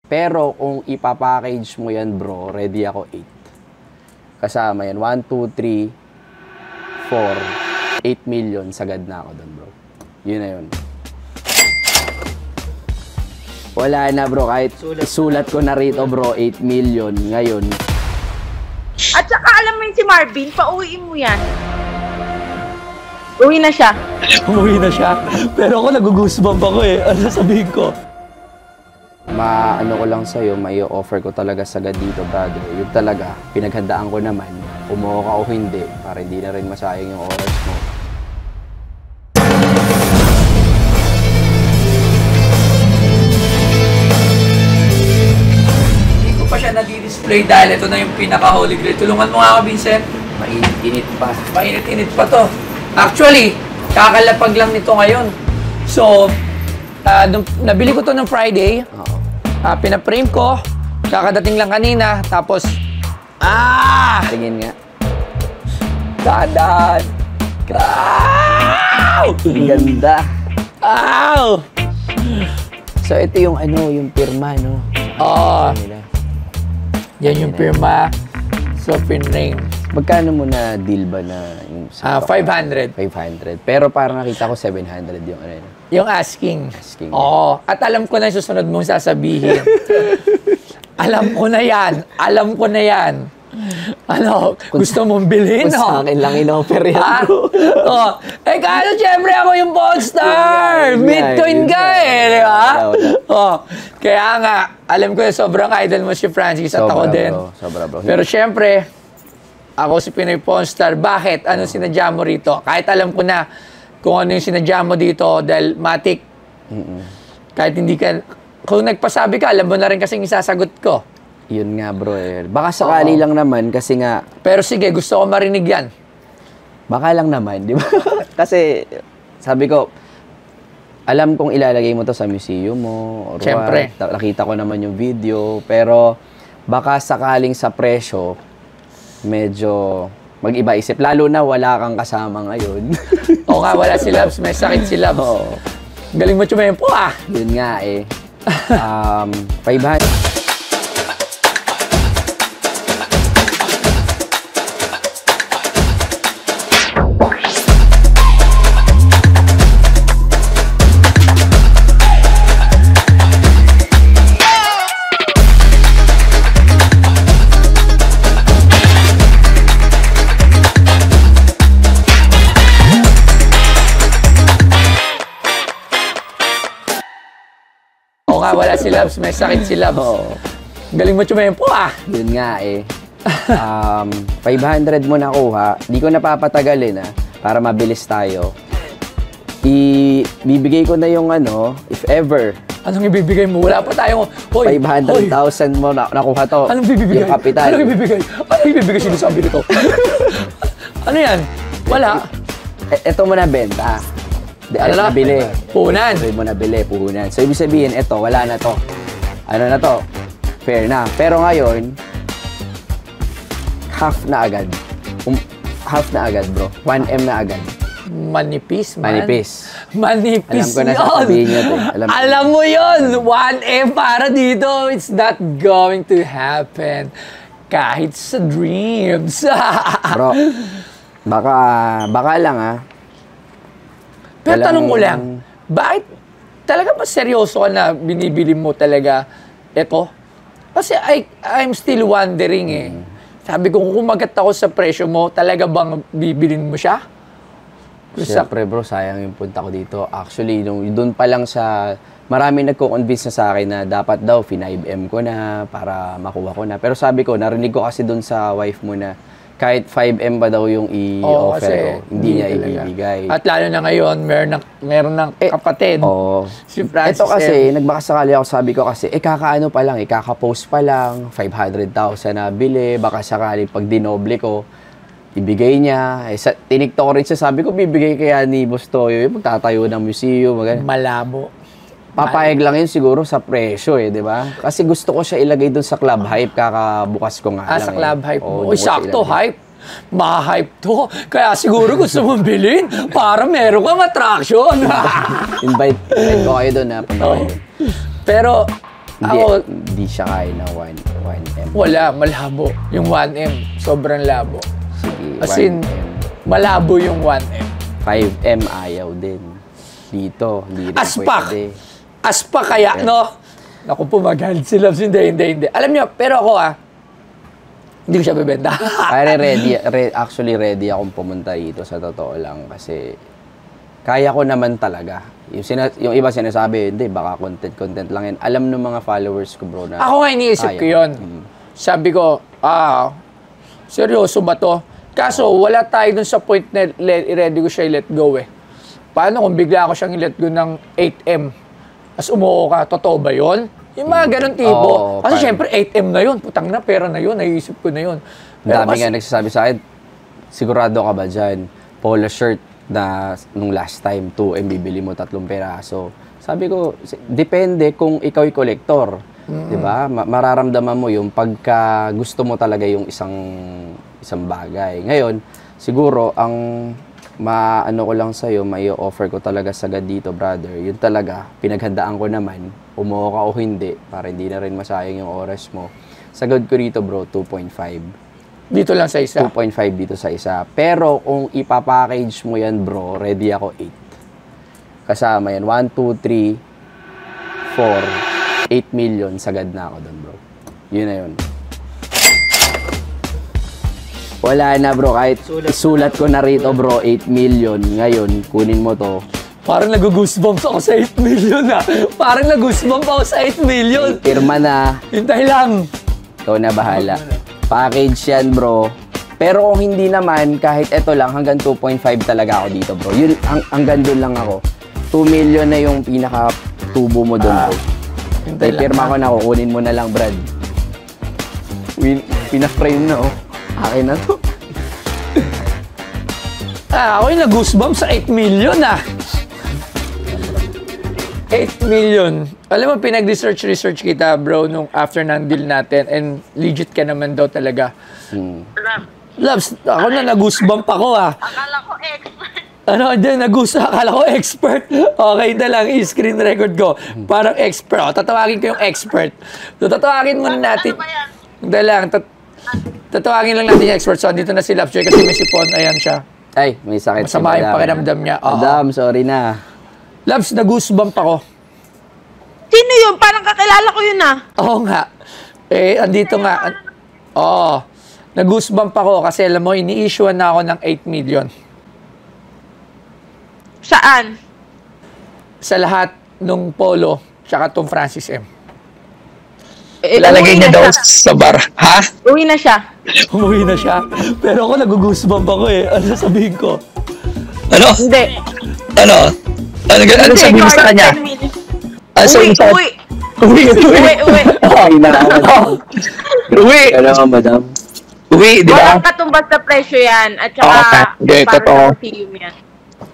Pero kung ipapackage mo yan, bro, ready ako 8. Kasama yan. 1, 2, 3, 4, 8 million. Sagad na ako doon, bro. Yun na yun. Wala na, bro. Kahit sulat ko na rito, bro, 8 million. Ngayon. At saka alam mo yun si Marvin, pauwiin mo yan. Uwi na siya. Umuwi na siya. Pero ako nag-goosebump ako eh. Ano sabihin ko? Ano ko lang sa'yo, may offer ko talaga sagad dito, brother. Yung talaga, pinaghandaan ko naman. Umuha ka o hindi, para hindi na rin masayang yung oras mo. Hindi ko pa siya nadi-display dahil ito na yung pinaka-holy grail. Tulungan mo nga ako, Vincent. Mainit-init pa. Mainit-init pa to. Actually, kakalapag lang nito ngayon. So, nabili ko to ng Friday. Pinaprame ko. Kakadating lang kanina. Tapos, Tingin nga. dadan. Ang ganda. Ow! So, ito yung yung pirma, no? Oo. Nila. Yan yung pirma. So, pinring. Magkano mo na deal ba na yung 500. 500. Pero parang nakita ko 700 yung Yung asking. Asking. Oo. At alam ko na yung susunod mong sasabihin. Alam ko na yan. Alam ko na yan. Ano, gusto mong bilhin, Kung sa no? akin lang in-offer yan, bro. Oh. Kaya syempre ako yung Bogstar. Bitcoin ka eh, di ba? Oh. Kaya nga, alam ko na sobrang idol mo si Francis at ako din. Sobra, bro. Pero syempre, ako si Pinoy Pornstar. Bakit? Ano sinadya mo rito? Kahit alam ko na kung ano yung sinadya mo dito dahil matik. Kahit hindi ka... Kung nagpasabi ka, alam mo na rin kasing isasagot ko. Yun nga, bro. Baka sakali lang naman kasi nga... Pero sige, gusto ko marinig yan. Baka lang naman, di ba? Kasi, sabi ko, alam kong ilalagay mo to sa museum mo. Or Siyempre. Nakita ko naman yung video. Pero, baka sakaling sa presyo, medyo mag-iba isip. Lalo na wala kang kasama ngayon. Oo nga, wala si Labs. May sakit si Labs. Oo. Galing mo tsumempo, ah. Yun nga eh. 500. Oo nga, wala si Labs. May sakit si Labs. Galing mo tsumempo, ah. Yun nga eh. 500 mo nakuha. Di ko napapatagalin para mabilis tayo. Bibigay ko na yung if ever. Anong ibibigay mo? Wala pa tayong... 500,000 mo nakuha to. Anong bibigay? Yung kapital. Anong ibibigay? Anong ibibigay sinasabi nito? Ano yan? Wala. Ito mo na benta. Ano na? Nabili. Puhunan. Ito mo nabili, puhunan. So, ibig sabihin, ito, wala na to. Ano na to? Fair na. Pero ngayon, half na agad. Half na agad, bro. 1M na agad. Manipis, man. Manipis. Manipis Alam ko na yun. sasabihin niya to. Alam mo yun. 1M para dito. It's not going to happen. Kahit sa dreams. Bro, baka lang Pero tanong ko lang, bakit talaga ba seryoso ka na binibili mo talaga ito? Kasi I'm still wondering eh. Sabi ko, kung kumagat ako sa presyo mo, talaga bang bibilin mo siya? Siyempre bro, sayang yung punta ko dito. Actually, doon pa lang marami nagko-convince na sa akin na dapat daw 5M ko na para makuha ko na. Pero sabi ko, narinig ko kasi doon sa wife mo na kahit 5M ba daw yung i-offer ko, hindi niya ibibigay. At lalo na ngayon, meron ng kapatid. Si Francis. Ito kasi, nagbakasakali ako, sabi ko kasi, kakaano pa lang, kaka-post pa lang, 500,000 na bili, baka sakali pag dinoble ko, ibigay niya. Tinikto ko rin siya, sabi ko, bibigay kaya ni Boss Toyo, magtatayo ng museum, malabo. Papayag lang yun siguro sa presyo di ba? Kasi gusto ko siya ilagay dun sa Club Hype, kakabukas ko nga lang. Sa Club Hype mo. Sakto, hype. Ma-hype to. Kaya siguro gusto mong bilhin para meron kang attraction. invite ko kayo doon punta kayo. Pero, Hindi siya kaya ng 1M. Wala, malabo. Yung 1M, sobrang labo. Sige, As in, 1M. malabo yung 1M. 5M ayaw din. Dito, hindi rin Aspak! pwede. Aspak kaya, no? Naku po, magalit si Loves. Hindi. Alam niyo, pero ako hindi ko siya bebenta. Pare, actually ready akong pumunta dito sa totoo lang kasi kaya ko naman talaga. Yung iba sinasabi, hindi, baka content lang yan. Alam ng mga followers ko, bro, na Ako nga iniisip ko yun. Sabi ko, seryoso ba to? Kaso, wala tayo dun sa point na ready ko siya i-let go eh. Paano kung bigla ako siyang i-let go ng 8M? As umuo ka, totoo ba yun? Yung mga ganun tipo. Oo, Kasi syempre 8M na yun. Putang na, pera na yun. Naiisip ko na yun. Pero Dami nga nagsasabi sa akin, sigurado ka ba dyan? Polo shirt na nung last time, 2M, bibili mo 3 peraso. Sabi ko, depende kung ikaw ay kolektor. Diba? Mararamdaman mo yung pagka gusto mo talaga yung isang bagay. Ngayon, siguro, ang maano ko lang sa'yo, may offer ko talaga sagad dito, brother. Yun talaga, pinaghandaan ko naman, umuo ka o hindi, para hindi na rin masayang yung oras mo. Sagad ko dito, bro, 2.5. Dito lang sa isa. 2.5 dito sa isa. Pero kung ipapackage mo yan, bro, ready ako 8. Kasama yan, 1, 2, 3, 4, 8 million, sagad na ako doon, bro. Yun na yun. Wala na, bro. Kahit sulat ko na rito, bro, 8 million. Ngayon, kunin mo to. Parang nag-goosebumps ako sa 8 million Parang nag-goosebumps ako sa 8 million. Pirma na. Hintay lang. Ikaw na bahala. Package yan, bro. Pero kung hindi naman, kahit eto lang, hanggang 2.5 talaga ako dito, bro. Yun, hanggang doon lang ako. 2 million na yung pinaka-tubo mo doon, bro. Hintay lang. Pirma ko na, kukunin mo na lang, Brad. Pina-frame na, oh. Akin na to. Ako yung nag-goosebumps sa 8 million 8 million. Alam mo, pinag-research kita, bro, nung after ng deal natin. And legit ka naman daw talaga. Loves, ako na nag-goosebump ako Akala ko expert. Akala ko expert. Okay na lang, i-screen record ko. Parang expert. Tatawagin ko yung expert. So, tatawagin muna natin. Ano ba yan? Hindi lang, tatawagin lang natin yung expert. So, dito na si Loves kasi may sipon. Ayan siya. Ay, may sakit Masama yung pakiramdam niya. Oo. Madam, sorry na. Loves, nag-goosebump ako. Sino yun? Parang kakilala ko yun Oo nga. Andito nga. Oo. Nag-goosebump ako kasi alam mo, ini-issue na ako ng 8 million. Saan? Sa lahat nung Polo, tsaka tong Francis M. Lalagay niya daw sa bar. Ha? Uwi na siya. Umuwi na siya. Pero ako nag-goosebump ako Ano sabihin ko? Ano? Hindi. Ano sabihin mo sa kanya? Uwi. Okay na ako. Uwi! Ano ka, madam? Uwi, di ba? Walang katumbas na presyo yan. At saka, Okay, totoo. parang museum yan.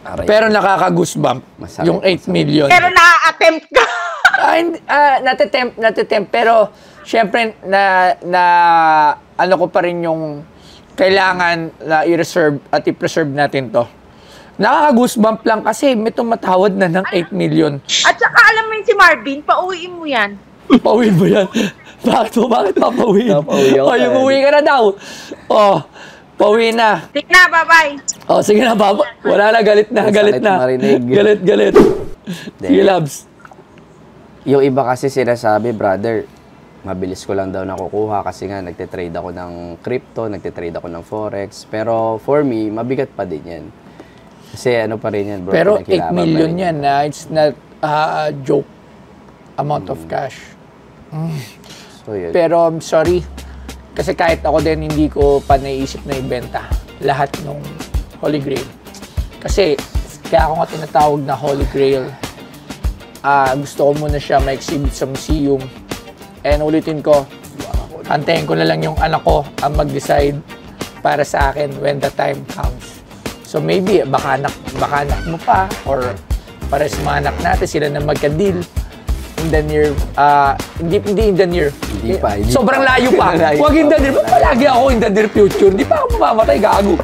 Aray. Pero nakaka-goosebump. Masakit, Yung 8 million. Pero na-attempt ka. Natitempt. Pero, syempre, ano ko pa rin yung kailangan na i-reserve at i-preserve natin to. Nakaka-goosebump lang kasi may tumatawad na ng 8 million. At saka alam mo yun si Marvin, pauwiin mo yan. Pauwiin mo yan. Bakit papauwiin? Papauwi ako, yung umuwi ka na daw. Pauwi na. Sige na, bye-bye. Sige na, baba. Wala na, galit na. Sakit marinig. Galit. Sige, Labs. Yung iba kasi sinasabi, brother, mabilis ko lang daw nakukuha kasi nga nagtitrade ako ng crypto, nagtitrade ako ng forex. Pero for me, mabigat pa din yan. Kasi ano pa rin yan, bro. Pero 8 pinakilabang million pa rin yan it's not a joke amount of cash. So, yun. Pero I'm sorry, kasi kahit ako din hindi ko pa naisip na ibenta lahat ng Holy Grail. Kasi kaya ako nga tinatawag na Holy Grail. Gusto ko muna siya ma-exhibit sa museum. And ulitin ko, antayin ko na lang yung anak ko ang mag-decide para sa akin when the time comes. So maybe, baka anak mo pa, or para sa mga anak natin, sila na magka-deal in the near, hindi in the near. Hindi pa. Sobrang layo pa. Huwag in the near. Ba't palagi ako in the near future? Hindi pa ako mamamatay, gago.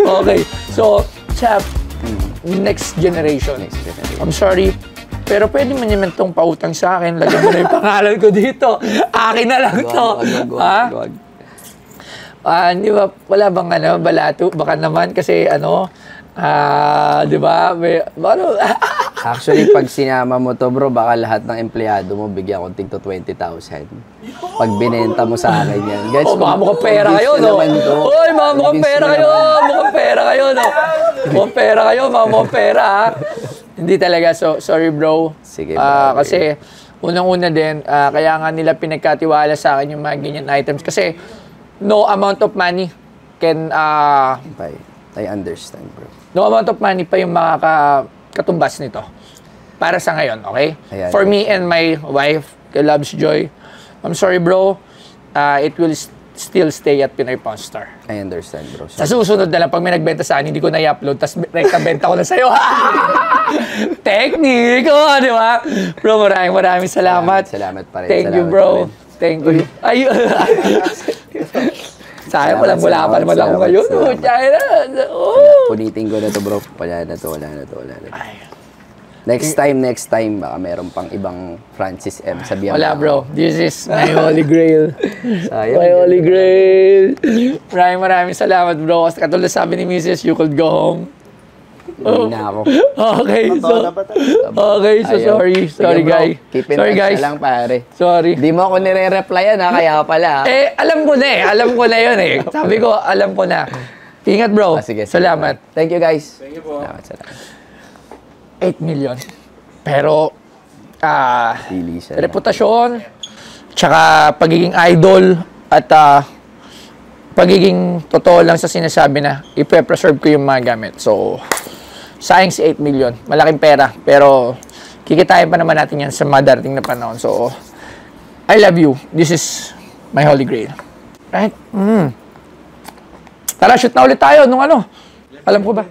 Okay. So, sa next generation. I'm sorry, Pero pwede mo naman itong pautang sa akin. Lagyan mo na yung pangalan ko dito. Akin na lang to. Ha? Di ba, wala bang balato? Baka naman kasi di ba? Actually, pag sinama mo to, bro, baka lahat ng empleyado mo bigyan ko tig to 20,000. Pag binenta mo sa akin yan. Guys, mga mukhang pera kayo, no? Oy, mga mukhang pera kayo! Mukhang pera kayo, no? Mukhang pera kayo, mga mukhang pera, ha? Hindi talaga. So, sorry, bro. Sige, bro. Kasi, unang-una din, kaya nga nila pinagkatiwala sa akin yung mga ganyan items. Kasi, no amount of money can... I understand, bro. No amount of money pa yung makakatumbas nito. Para sa ngayon, okay? Ayan. For me and my wife, kay Loves Joy, I'm sorry, bro. It will still stay at Pinoy Pawn Star. I understand, bro. Sa susunod na lang, pag may nagbenta sa akin, hindi ko na i-upload, tapos rekabenta ko na sa'yo. Technique! Di ba? Bro, maraming salamat. Salamat pa rin. Thank you, bro. Thank you. Ay, sayang, wala pa naman ako ngayon. Punitin ko na to, bro. Wala na to. Next time, baka meron pang ibang Francis M. Sabihan Wala, mo. bro. This is my holy grail. Sayang. My holy grail. Maraming salamat, bro. Kasi katulad sabi ni Mrs., you could go home. Hindi na ako. Okay, so Ayaw. sorry, Sige, bro. guys. Keep in Sorry, touch guys. na lang, pare. Sorry. Di mo ako nire-replyan, ha? Kaya pala, ha? Alam ko na Alam ko na yun, Sabi ko, alam ko na. Ingat, bro. Sige, Salamat. Thank you, guys. Thank you po. Salamat. 8 million. Pero, Pili siya. reputasyon, tsaka pagiging idol, at pagiging totoo lang sa sinasabi na ipe-preserve ko yung mga gamit. So, sayang si 8 million. Malaking pera. Pero, kikitain pa naman natin yan sa mga darating na panahon. So, I love you. This is my holy grail. Right? Tara, shoot na ulit tayo nung Alam ko ba?